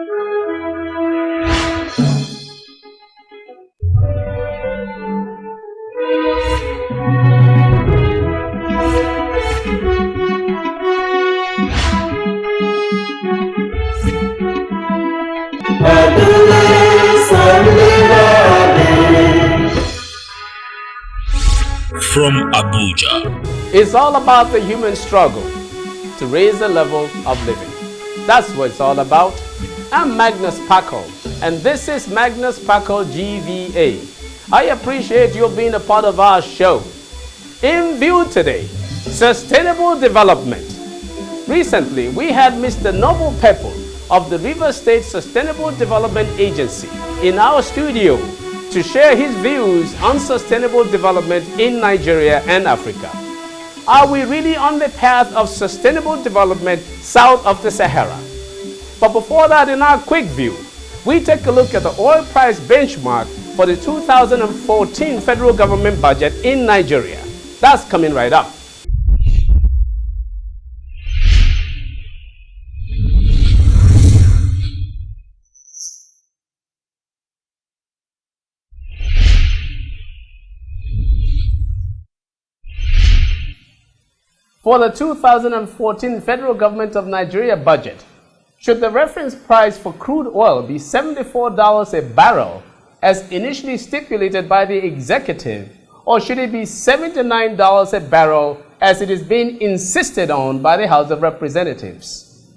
From Abuja. It's all about the human struggle to raise the level of living. That's what it's all about. I'm Magnus Packle, and this is Magnus Packle GVA. I appreciate you being a part of our show. In view today, sustainable development. Recently, we had Mr. Noble Pepple of the River State Sustainable Development Agency in our studio to share his views on sustainable development in Nigeria and Africa. Are we really on the path of sustainable development south of the Sahara? But before that, in our quick view, we take a look at the oil price benchmark for the 2014 federal government budget in Nigeria. That's coming right up. For the 2014 federal government of Nigeria budget, should the reference price for crude oil be $74 a barrel as initially stipulated by the executive, or should it be $79 a barrel as it is being insisted on by the House of Representatives?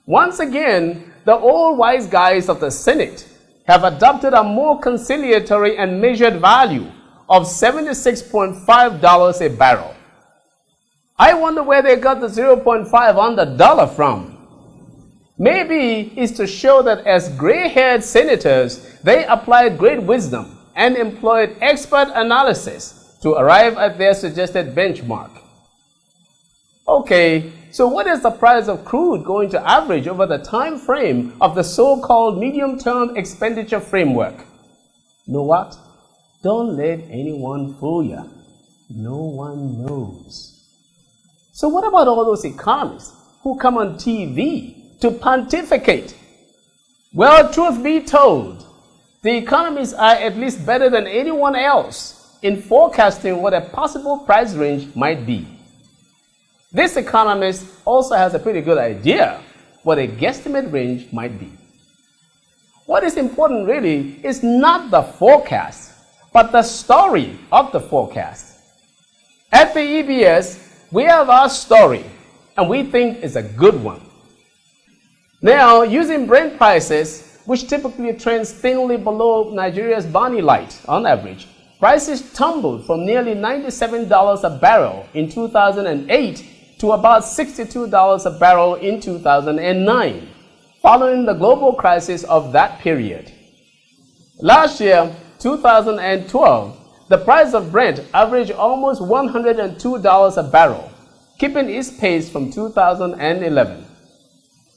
Once again, the old wise guys of the Senate have adopted a more conciliatory and measured value of $76.5 a barrel. I wonder where they got the 0.5 on the dollar from. Maybe it's to show that as gray-haired senators, they applied great wisdom and employed expert analysis to arrive at their suggested benchmark. Okay, so what is the price of crude going to average over the time frame of the so-called medium-term expenditure framework? Know what? Don't let anyone fool you. No one knows. So what about all those economists who come on TV to pontificate? Well, truth be told, the economists are at least better than anyone else in forecasting what a possible price range might be. This economist also has a pretty good idea what a guesstimate range might be. What is important really is not the forecast, but the story of the forecast. At the EBS, we have our story, and we think it's a good one. Now, using Brent prices, which typically trends thinly below Nigeria's Bonny Light on average, prices tumbled from nearly $97 a barrel in 2008 to about $62 a barrel in 2009, following the global crisis of that period. Last year, 2012, the price of Brent averaged almost $102 a barrel, keeping its pace from 2011.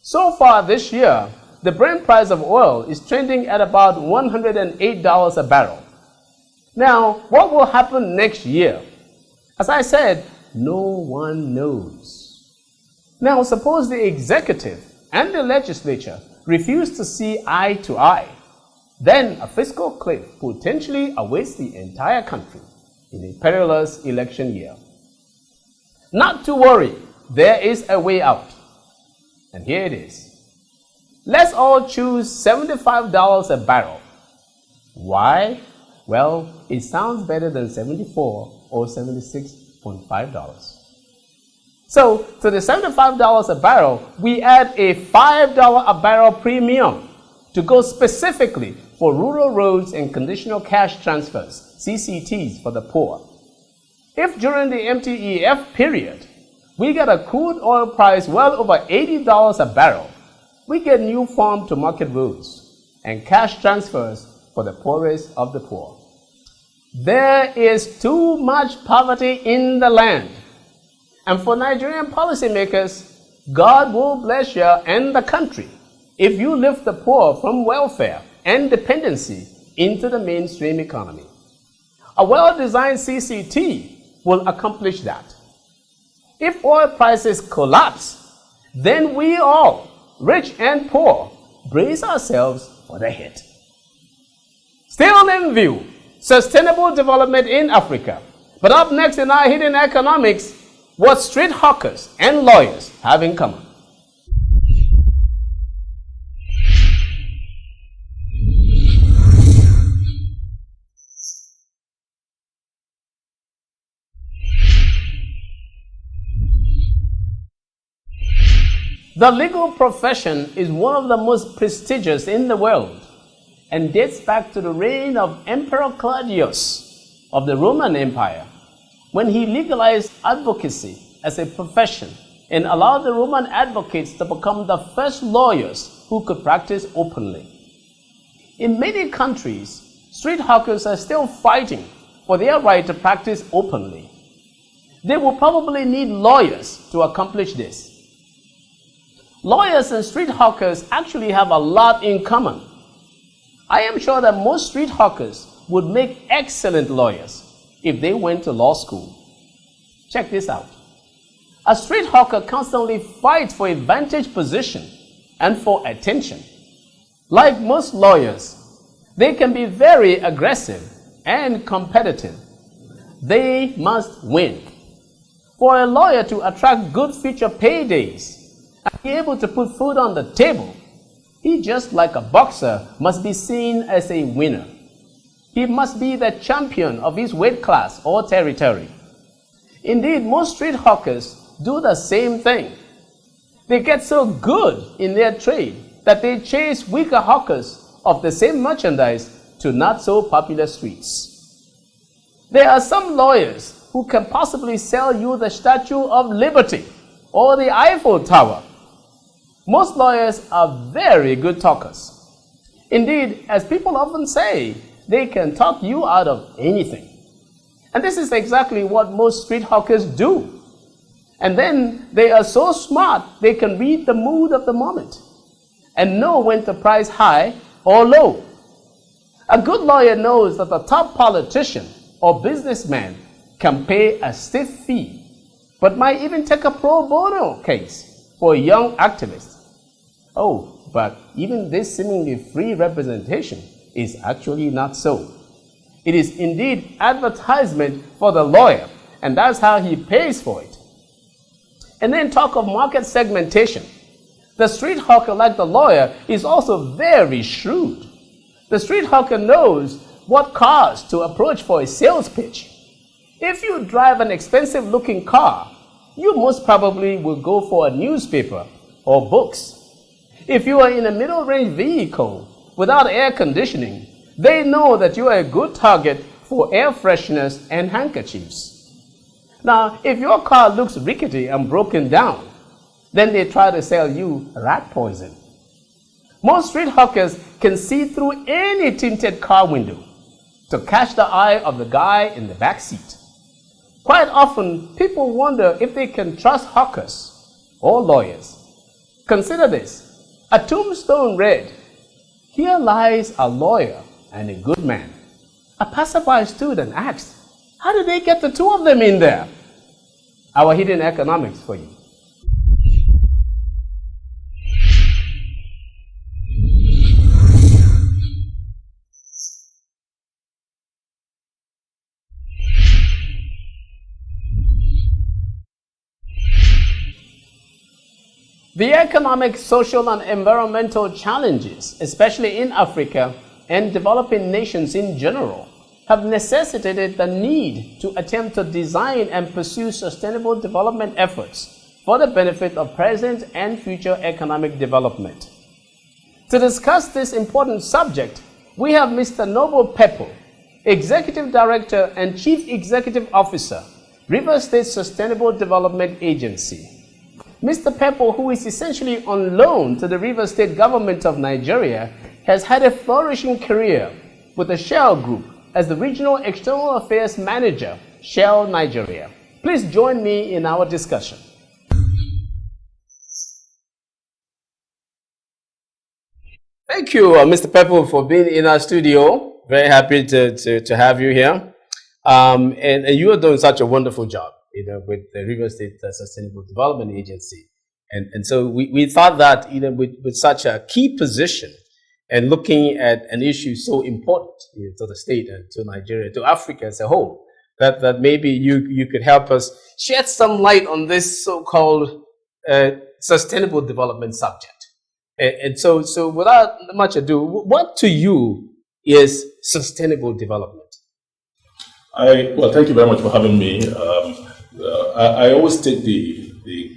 So far this year, the Brent price of oil is trending at about $108 a barrel. Now, what will happen next year? As I said, no one knows. Now, suppose the executive and the legislature refuse to see eye to eye. Then a fiscal cliff potentially awaits the entire country in a perilous election year. Not to worry, there is a way out. And here it is. Let's all choose $75 a barrel. Why? Well, it sounds better than $74 or $76.5. So, to the $75 a barrel, we add a $5 a barrel premium to go specifically for rural roads and conditional cash transfers, CCTs for the poor. If during the MTEF period, we get a crude oil price well over $80 a barrel, we get new farm to market roads and cash transfers for the poorest of the poor. There is too much poverty in the land. And for Nigerian policymakers, God will bless you and the country if you lift the poor from welfare and dependency into the mainstream economy. A well-designed CCT will accomplish that. If oil prices collapse, then we all, rich and poor, brace ourselves for the hit. Still in view, sustainable development in Africa. But up next in our hidden economics, what street hawkers and lawyers have in common. The legal profession is one of the most prestigious in the world and dates back to the reign of Emperor Claudius of the Roman Empire, when he legalized advocacy as a profession and allowed the Roman advocates to become the first lawyers who could practice openly. In many countries, street hawkers are still fighting for their right to practice openly. They will probably need lawyers to accomplish this. Lawyers and street hawkers actually have a lot in common. I am sure that most street hawkers would make excellent lawyers if they went to law school. Check this out. A street hawker constantly fights for a vantage position and for attention. Like most lawyers, they can be very aggressive and competitive. They must win. For a lawyer to attract good future paydays and be able to put food on the table, he, just like a boxer, must be seen as a winner. He must be the champion of his weight class or territory. Indeed, most street hawkers do the same thing. They get so good in their trade that they chase weaker hawkers of the same merchandise to not so popular streets. There are some lawyers who can possibly sell you the Statue of Liberty or the Eiffel Tower. Most lawyers are very good talkers. Indeed, as people often say, they can talk you out of anything. And this is exactly what most street hawkers do. And then they are so smart, they can read the mood of the moment and know when to price high or low. A good lawyer knows that the top politician or businessman can pay a stiff fee, but might even take a pro bono case for a young activist. Oh, but even this seemingly free representation is actually not so. It is indeed advertisement for the lawyer, and that's how he pays for it. And then talk of market segmentation. The street hawker, like the lawyer, is also very shrewd. The street hawker knows what cars to approach for a sales pitch. If you drive an expensive-looking car, you most probably will go for a newspaper or books. If you are in a middle-range vehicle without air conditioning, they know that you are a good target for air fresheners and handkerchiefs. Now, if your car looks rickety and broken down, then they try to sell you rat poison. Most street hawkers can see through any tinted car window to catch the eye of the guy in the back seat. Quite often, people wonder if they can trust hawkers or lawyers. Consider this. A tombstone read, "Here lies a lawyer and a good man." A passerby stood and asked, how did they get the two of them in there? Our hidden economics for you. The economic, social, and environmental challenges, especially in Africa and developing nations in general, have necessitated the need to attempt to design and pursue sustainable development efforts for the benefit of present and future economic development. To discuss this important subject, we have Mr. Noble Peppel, Executive Director and Chief Executive Officer, Rivers State Sustainable Development Agency. Mr. Peppel, who is essentially on loan to the Rivers State government of Nigeria, has had a flourishing career with the Shell Group as the Regional External Affairs Manager, Shell Nigeria. Please join me in our discussion. Thank you, Mr. Peppel, for being in our studio. Very happy to have you here. And you are doing such a wonderful job, with the Rivers State Sustainable Development Agency. And so we thought that, with such a key position and looking at an issue so important to the state and to Nigeria, to Africa as a whole, that maybe you could help us shed some light on this so-called sustainable development subject. And so without much ado, what to you is sustainable development? Well, thank you very much for having me. I always take the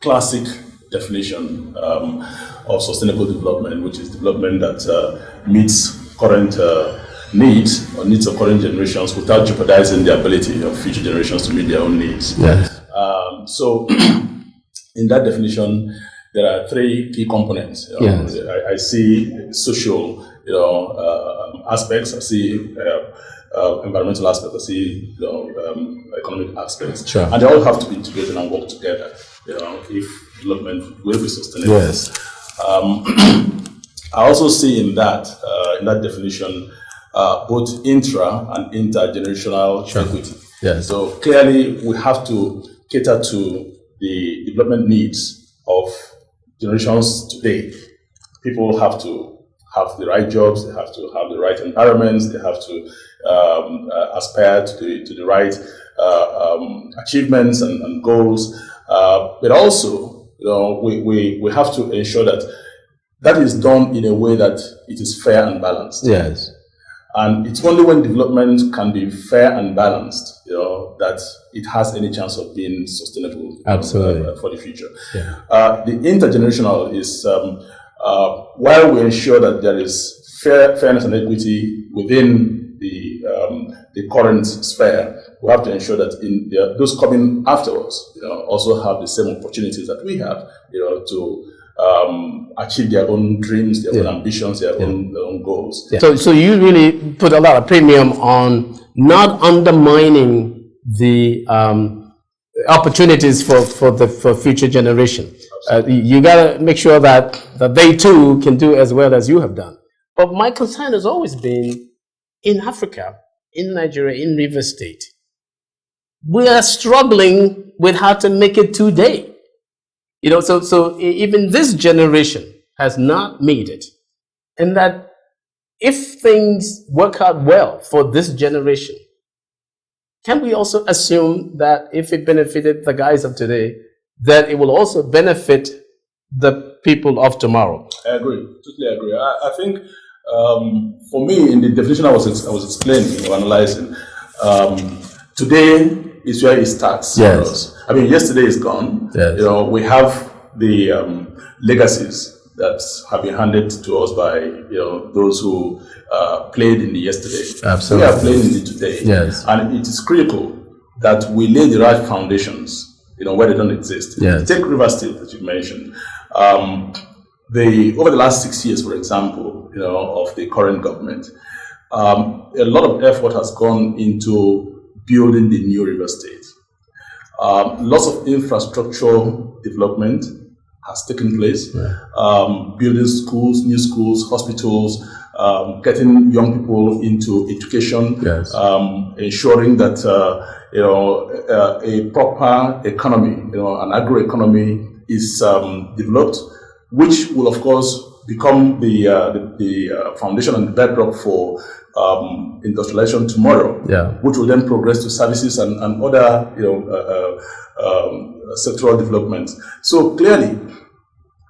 classic definition of sustainable development, which is development that meets current needs or needs of current generations without jeopardizing the ability of future generations to meet their own needs. Yes. So, in that definition, there are three key components. Yes. I see social, aspects. I see environmental aspects. I see economic aspects. Sure. And they all have to be integrated and work together. If development will be sustainable. Yes. I also see in that definition both intra and intergenerational equity. Yes. So clearly, we have to cater to the development needs of generations today. People have to have the right jobs, they have to have the right environments, they have to aspire to the right achievements and goals. But also, we have to ensure that is done in a way that it is fair and balanced. Yes. And it's only when development can be fair and balanced, that it has any chance of being sustainable. Absolutely. For the future. Yeah. The intergenerational is while we ensure that there is fairness and equity within the current sphere, we have to ensure that those coming after us, also have the same opportunities that we have, to achieve their own dreams, their own ambitions, their own goals. Yeah. So you really put a lot of premium on not undermining the opportunities for future generation. You got to make sure that they too can do as well as you have done. But my concern has always been in Africa, in Nigeria, in Rivers State, we are struggling with how to make it today. So even this generation has not made it. And that if things work out well for this generation, can we also assume that if it benefited the guys of today, that it will also benefit the people of tomorrow? I agree, totally agree. I think for me, in the definition I was explaining or analyzing, today is where it starts for us. I mean, yesterday is gone. Yes. We have the legacies that have been handed to us by those who played in the yesterday. Absolutely. We are playing in the today. Yes. And it is critical that we lay the right foundations, where they don't exist. Yes. Take Rivers State that you mentioned. Over the last 6 years, for example, of the current government, a lot of effort has gone into building the new River State. Lots of infrastructural development has taken place. Building schools, new schools, hospitals, getting young people into education, yes. Ensuring that a proper economy, an agroeconomy is developed, which will of course become the foundation and the bedrock for industrialization tomorrow, which will then progress to services and other sectoral developments. So clearly,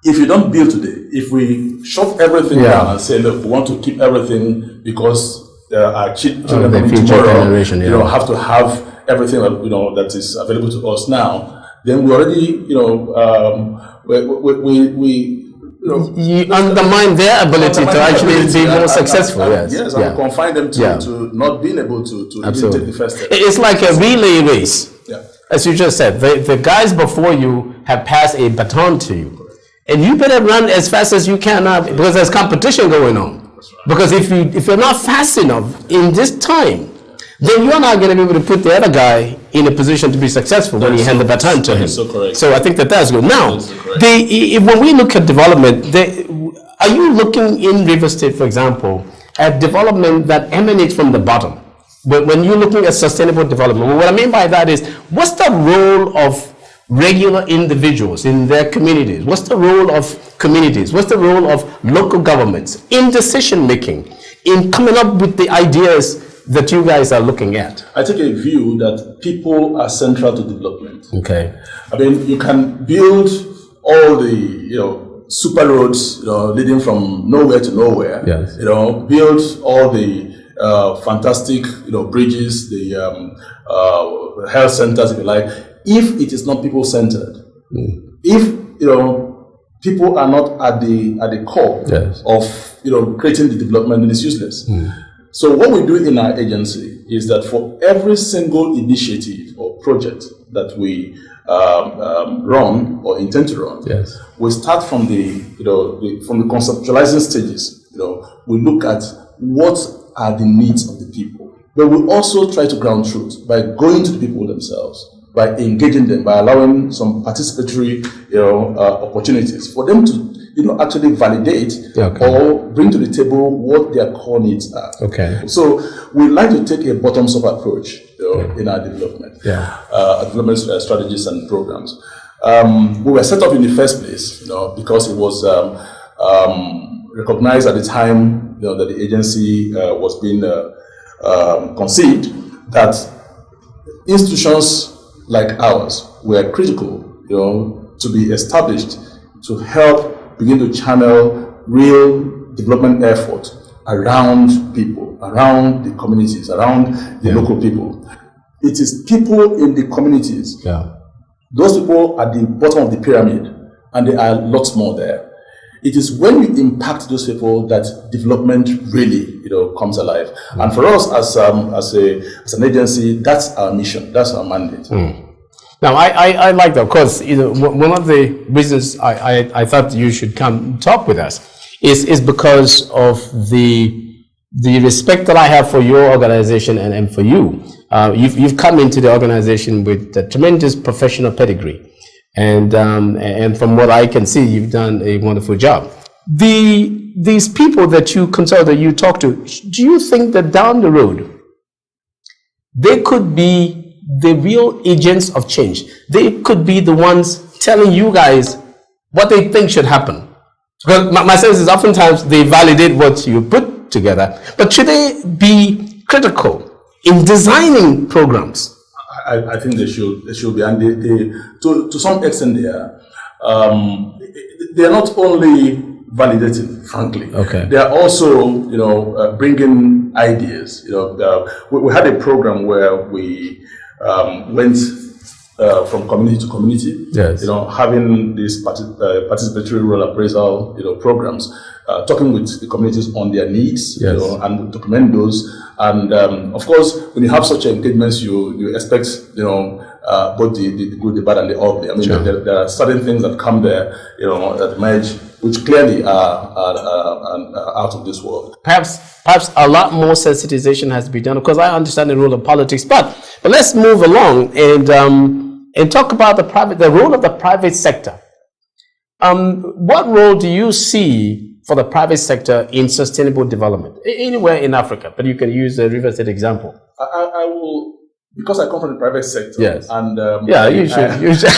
if you don't build today, if we shut everything down and say, look, we want to keep everything because our children tomorrow, have to have everything that is available to us now, then we already, you undermine their ability to actually be more successful. Yes, and confine them to not being able to even take the first step. It's like a relay race. Yeah. As you just said, the guys before you have passed a baton to you. And you better run as fast as you can now because there's competition going on. Right. Because if you're not fast enough in this time, then you're not going to be able to put the other guy in a position to be successful when you hand the baton to him. So correct. So I think that's good. Now, when we look at development, are you looking in River State, for example, at development that emanates from the bottom? When you're looking at sustainable development, what I mean by that is, what's the role of regular individuals in their communities? What's the role of communities? What's the role of local governments in decision making, in coming up with the ideas that you guys are looking at? I take a view that people are central to development. Okay. I mean, you can build all the, super roads, leading from nowhere to nowhere. Yes. Build all the fantastic, bridges, the health centers, if you like. If it is not people-centered, if people are not at the core Yes. of creating the development, then it's useless. So what we do in our agency is that for every single initiative or project that we run or intend to run, Yes. we start from from the conceptualizing stages. We look at what are the needs of the people, but we also try to ground truth by going to the people themselves, by engaging them, by allowing some participatory opportunities for them to actually validate or bring to the table what their core needs are. Okay. So we like to take a bottoms-up approach in our development, development strategies and programs. We were set up in the first place, because it was recognized at the time that the agency was being conceived, that institutions like ours were critical, to be established to help begin to channel real development effort around people, around the communities, around the local people. It is people in the communities. Yeah. Those people at the bottom of the pyramid, and there are lots more there. It is when you impact those people that development really, comes alive. And for us as an agency, that's our mission, that's our mandate. Now, I like that, because one of the reasons I thought you should come talk with us is because of the respect that I have for your organization and for you. You've come into the organization with a tremendous professional pedigree, and from what I can see, you've done a wonderful job. These people that you consult, that you talk to, do you think that down the road they could be the real agents of change? They could be the ones telling you guys what they think should happen. Because my sense is oftentimes they validate what you put together, but should they be critical in designing programs? I think they should be, and to some extent they are. They are not only validating, frankly. Okay. They are also, bringing ideas. We had a program where we went from community to community. Yes. Having these participatory role appraisal, programs, talking with the communities on their needs, Yes. And document those. And of course, when you have such engagements, you expect, both the good, the bad, and the ugly. I mean, Sure. there are certain things that come there, that emerge, which clearly are out of this world. Perhaps a lot more sensitization has to be done, because I understand the role of politics. But let's move along and talk about the role of the private sector. What role do you see for the private sector in sustainable development anywhere in Africa? But you can use the River State example. I will, because I come from the private sector. Yes. And you should.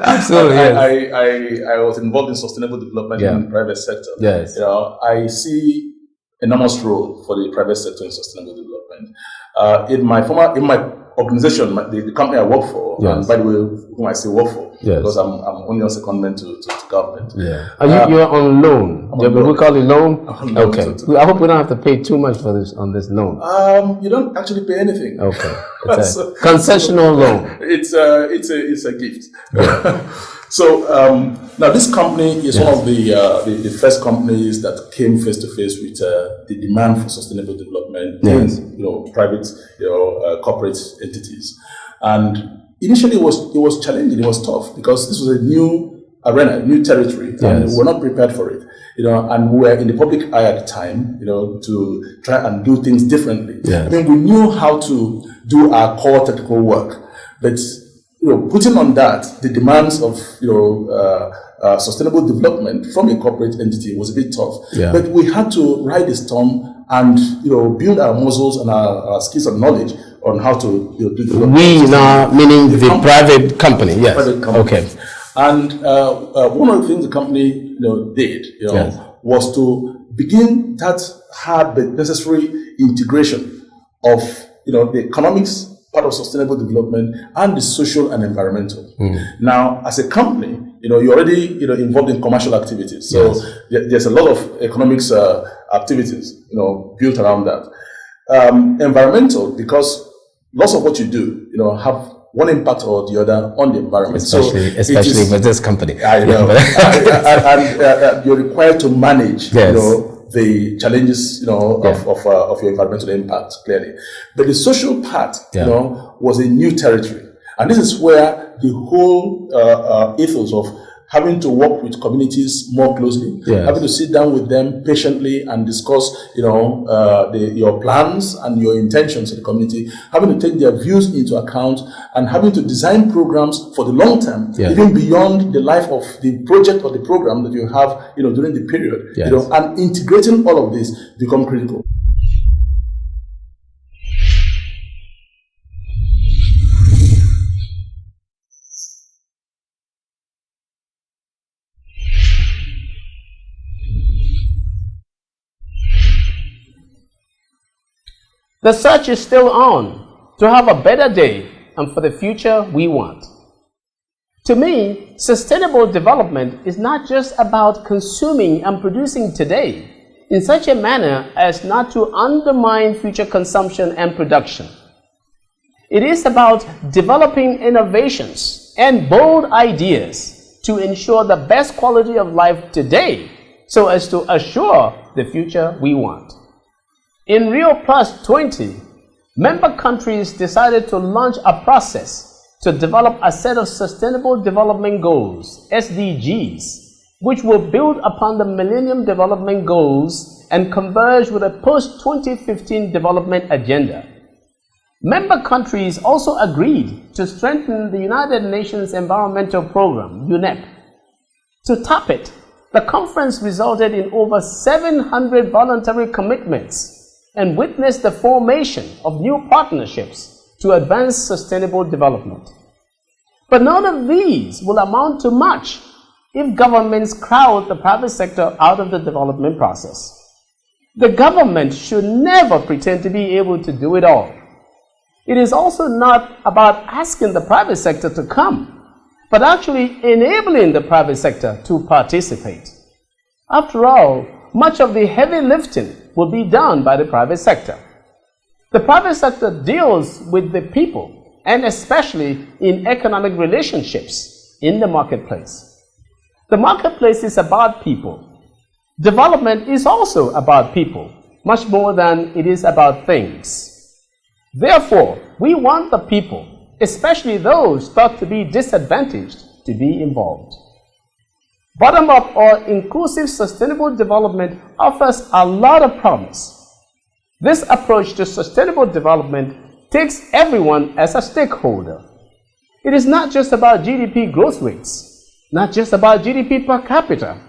Absolutely. Yes. I was involved in sustainable development in the private sector. Yes. I see enormous role for the private sector in sustainable development. In my organization, the company I work for, Yes. and by the way, whom I still work for, Yes. because I'm only on secondment to government. Yeah. You're on loan. We call it loan. On loan Okay. to I hope we don't have to pay too much for this on this loan. You don't actually pay anything. Okay. It's a concessional loan. It's a gift. So now this company is one of the first companies that came face to face with the demand for sustainable development in private corporate entities, and initially it was challenging. It was tough because this was a new arena, new territory, and we were not prepared for it. And we were in the public eye at the time, to try and do things differently. Yeah. I mean, we knew how to do our core technical work, but putting on that the demands of sustainable development from a corporate entity was a bit tough. Yeah. But we had to ride the storm and build our muscles and our skills and knowledge on how to do the We now, meaning the private company, yes. Private company. Okay. And one of the things the company did Yes. was to begin that hard but necessary integration of the economics part of sustainable development and the social and environmental. Now, as a company, you're already involved in commercial activities. So there's a lot of economics activities built around that. Environmental, because lots of what you do have one impact or the other on the environment. Especially with this company. I know. and you're required to manage the challenges of your environmental impact, clearly. But the social part was a new territory. And this is where the whole ethos of having to work with communities more closely, having to sit down with them patiently and discuss, your plans and your intentions in the community, having to take their views into account, and having to design programs for the long term, even beyond the life of the project or the program that you have, during the period, and integrating all of this become critical. The search is still on to have a better day and for the future we want. To me, sustainable development is not just about consuming and producing today in such a manner as not to undermine future consumption and production. It is about developing innovations and bold ideas to ensure the best quality of life today so as to assure the future we want. In Rio Plus 20, member countries decided to launch a process to develop a set of Sustainable Development Goals, SDGs, which will build upon the Millennium Development Goals and converge with a post-2015 development agenda. Member countries also agreed to strengthen the United Nations Environmental Programme, UNEP. To top it, the conference resulted in over 700 voluntary commitments and witnessed the formation of new partnerships to advance sustainable development. But none of these will amount to much if governments crowd the private sector out of the development process. The government should never pretend to be able to do it all. It is also not about asking the private sector to come, but actually enabling the private sector to participate. After all, much of the heavy lifting will be done by the private sector. The private sector deals with the people, and especially in economic relationships in the marketplace. The marketplace is about people. Development is also about people, much more than it is about things. Therefore, we want the people, especially those thought to be disadvantaged, to be involved. Bottom-up or inclusive sustainable development offers a lot of promise. This approach to sustainable development takes everyone as a stakeholder. It is not just about GDP growth rates, not just about GDP per capita.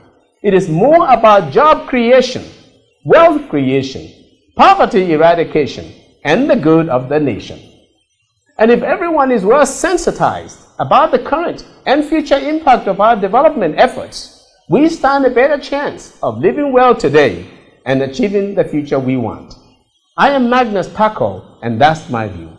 It is more about job creation, wealth creation, poverty eradication, and the good of the nation. And if everyone is well sensitized about the current and future impact of our development efforts, we stand a better chance of living well today and achieving the future we want. I am Magnus Paco, and that's my view.